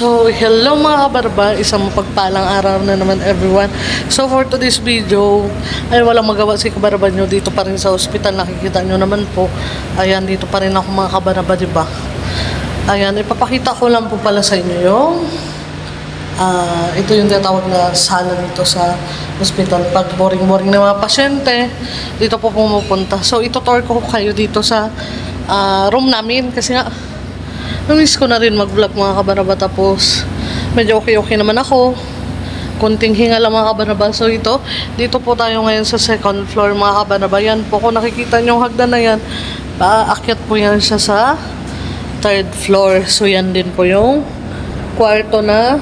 So, hello mga kabarba, isang mapagpalang araw na naman everyone. So, for today's video, ay walang magawa si kabarba nyo dito pa rin sa ospital. Nakikita nyo naman po, ayan, dito pa rin ako mga kabarba, diba? Ayan, ipapakita ko lang po pala sa inyo yung ito yung tinatawag na sala dito sa ospital. Pag boring-boring na mga pasyente, dito po pumupunta. So, itutour ko kayo dito sa room namin kasi nga namiss ko na rin mag-vlog mga kabaraba, tapos medyo okay naman ako, kunting hinga lang mga kabaraba. So dito po tayo ngayon sa second floor mga kabaraba. Yan po, kung nakikita nyo yung hagdan na yan, paakyat po yan siya sa third floor. So yan din po yung kwarto na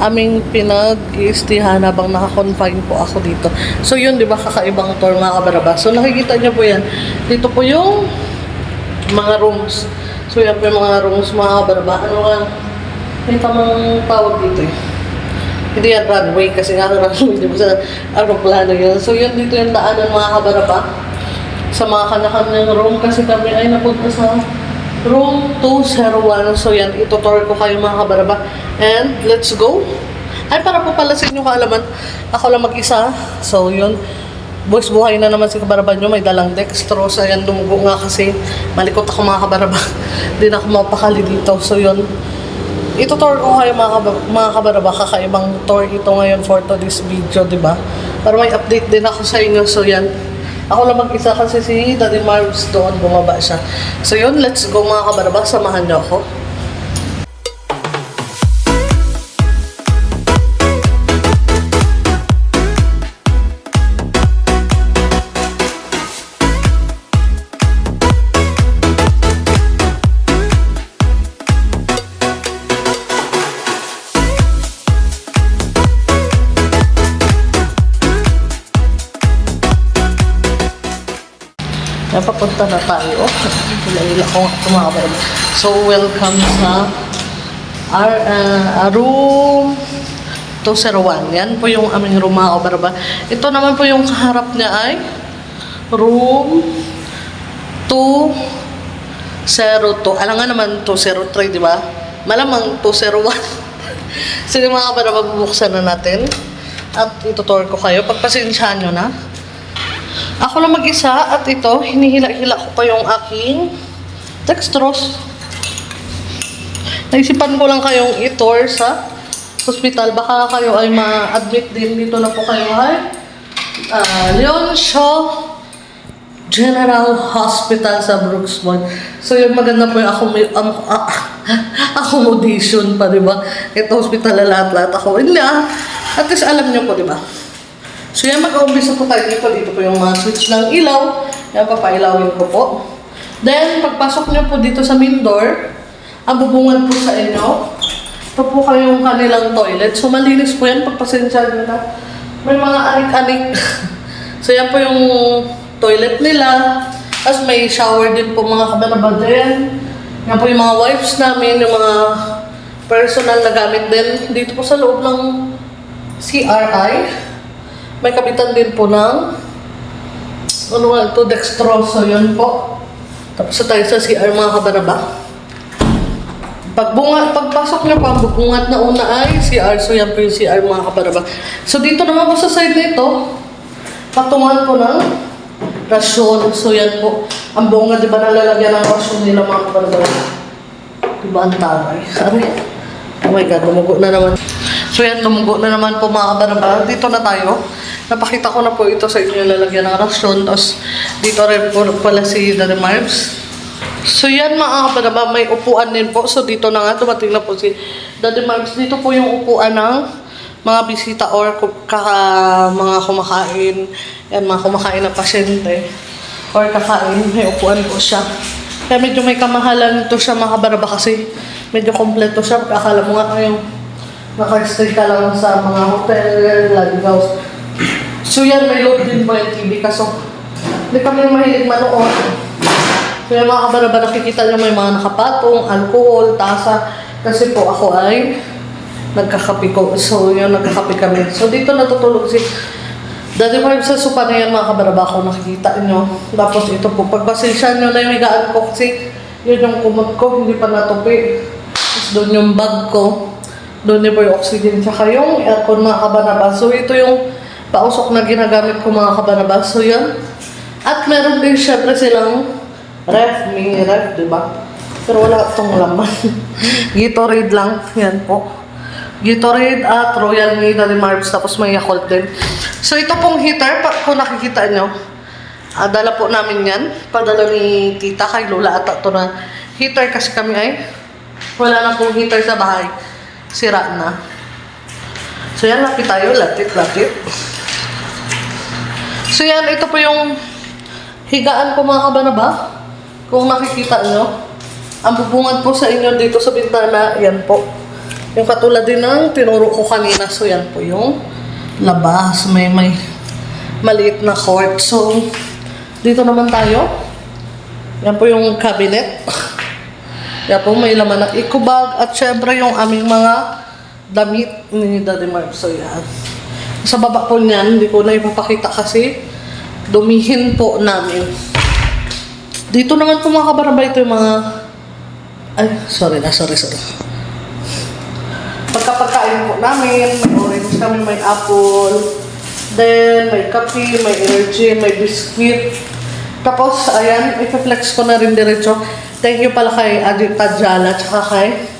aming pinag-iistihan habang naka-confine po ako dito. So yun, di ba, kakaibang tour mga kabaraba. So nakikita nyo po yan, dito po yung mga rooms. So yan po yung mga rooms mga kabaraba. Ano nga, may tamang tawag dito eh. Hindi yan runway kasi nga runway, di ba, sa aeroplano yun. So yun, dito yung daanan mga kabaraba sa mga kanya-kanyang room kasi kami ay napunta sa room 201. So yan, itutour ko kayo mga kabaraba. And let's go. Ay, para po pala sa inyo kaalaman, ako lang mag-isa. So yun, boys, buhay na naman si kabaraba nyo, may dalang dextrose. Ayan, dumugo nga kasi malikot ako mga kabaraba. Hindi na ako mapakali dito. So yun, itutour ko kayo mga kabaraba. Kakaibang tour ito ngayon for today's video, diba? Para may update din ako sa inyo. So yan, ako lang mag-isa kasi si Daddy Marv's doon, bumaba siya. So yun, let's go mga kabaraba, samahan nyo ako. Papunta na tayo. Hila-hila ko mga kabaraba. So, welcome sa our room 201. Yan po yung aming room mga kabaraba. Ito naman po yung kaharap niya ay room 202. Alam nga naman 203, di ba? Malamang 201. Sige mga kabaraba, bubuksan na natin. At itutour ko kayo. Pagpasensyahan nyo na. Ako lang mag-isa at ito, hinihila-hila ko pa yung aking dextrose. Naisipan ko lang kayong i-tour sa hospital. Baka kayo ay ma-admit din. Dito na po kayo ay Leonshaw General Hospital sa Brooksmont. So yung maganda po yung accommodation pa, diba? Ito hospital na lahat-lahat ako. Hindi at least alam nyo po, diba? So yan, mag-uumpisa po tayo dito. Dito po yung mga switch ng ilaw. Yan, papailawin ko po. Then, pagpasok nyo po dito sa main door, ang bubungan po sa inyo, ito po kayong kanilang toilet. So malinis po yan, pagpasensya nyo na. May mga anik-anik. So yan po yung toilet nila. Tapos may shower din po mga kabaraba din. Yan po yung mga wipes namin, yung mga personal na gamit din. Dito po sa loob ng CRI. May kapitan din po ng dextrose. So yun po. Tapos tayo sa CR mga kabaraba. Pagpasok nyo pa, bubungat na una ay CR. So yan po yung CR mga kabaraba. So dito naman po sa side na ito, patungan po ng rasyon. So yan po. Ang bunga, di ba, nalalagyan ng rasyon nila mga kabaraba? Diba ang taray? Sorry. Oh my God, lumugo na naman. So yan, lumugo na naman po mga kabaraba. Dito na tayo. Napakita ko na po ito sa inyo, lalagyan ng rasyon. Tapos dito rin po pala si Daddy Marv's. So yan mga kabaraba, may upuan din po. So dito na nga, dumating na po si Daddy Marv's. Dito po yung upuan ng mga bisita or mga kumakain. Yan, mga kumakain na pasyente. Or kakain, may upuan po siya. Kaya medyo may kamahalan ito siya mga kabaraba kasi medyo kompleto siya. Akala mo nga kayong naka-stay ka lang sa mga hotel, lodge house. So yan, may load din po yung TV kaso hindi kami mahilig manood. So yan mga kabaraba, nakikita nyo may mga nakapatong, alcohol, tasa. Kasi po ako ay nagkakape ko. So yun, nagkakape kami. So dito natutulog si Daddy Marv sa sopa na yan mga kabaraba ko, nakikita nyo. Tapos ito po, pagpasensya nyo na yung higaan ko kasi yun yung kumot ko, hindi pa natupi. Doon yung bag ko. Doon din po yung oxygen. Tsaka yung aircon mga kabanabas. So ito yung pausok na ginagamit ko mga kabanabas. So yun. At meron din syempre silang ref, mini ref, diba? Pero wala itong laman. Gatorade lang. Yan po. Gatorade at Royal Made ni Marbs. Tapos may Yakult din. So ito pong heater, kung nakikita nyo, dala po namin yan. Padala ni tita kay Lola at ito na heater kasi kami ay wala na pong heater sa bahay. Sira na. So yan, lapit tayo. Lapit. So yan, ito po yung higaan ko mga kabanaba. Kung nakikita nyo, ang bubungad po sa inyo dito sa bintana, yan po. Yung katulad din ng tinuro ko kanina. So yan po yung labas. May maliit na court. So, dito naman tayo. Yan po yung cabinet. Yan po, may laman ng eco bag. At syempre yung aming mga damit ni Daddy Marv. So yan. Sa baba po niyan, hindi ko na ipapakita kasi dumihin po namin. Dito naman po mga kabaraba, ito yung mga... Ay, sorry. Pagkapagkain po namin, may orange kami, may apple, then may kape, may energy, may biscuit. Tapos, ayan, ipiflex ko na rin diretso. Thank you pala kay Adit Tajala, tsaka kay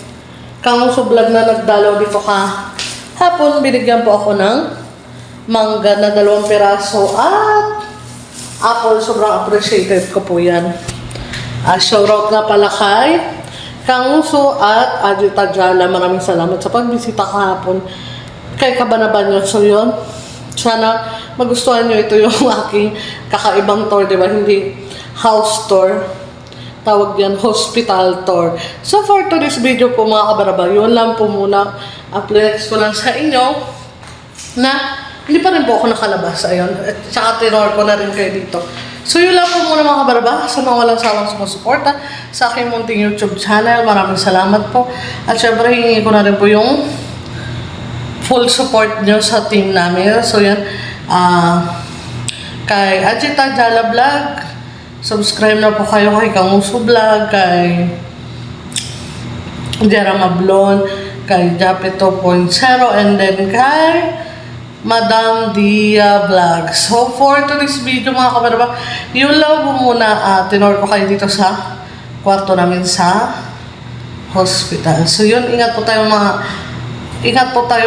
Kamuso Vlog na nagdalaw dito hapon. Binigyan po ako ng mangga na 2 piraso at apple. Sobrang appreciated ko po yan. Shoutout nga pala kay Kamuso at Adit Tajala. Maraming salamat sa pagbisita kahapon kay Kabanaban nyo. So yun, sana magustuhan nyo. Ito yung aking kakaibang tour, diba? Hindi house tour. Tawag yan, hospital tour. So for today's video po mga kabaraba, yun lang po muna. Flex ko lang sa inyo na hindi pa rin po ako nakalabas. Ayun. At saka tinor ko na rin kayo dito. So yun lang po muna mga kabaraba. Sa mga walang sawang sumusuporta sa aking munting YouTube channel. Maraming salamat po. At syempre hihingi ko na rin po yung full support nyo sa team namin. So yan. Kay Adit Tajala Vlog. Subscribe na po kayo kay Kamuso Vlog. Kay Jera Mablon. Kay Japet 2.0. And then kay Madam Dia Vlog. So, for today's video mga kabaraba, yun lang po muna. Tinor ko kayo dito sa kwarto namin sa hospital. So, yun. Ingat po tayo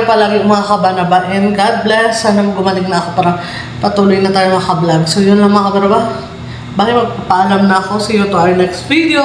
palagi mga kabanaba. And God bless. Sana gumaling na ako para patuloy na tayo makablog. So, yun lang mga kabaraba. Bye, magpapaalam na ako. See you to our next video.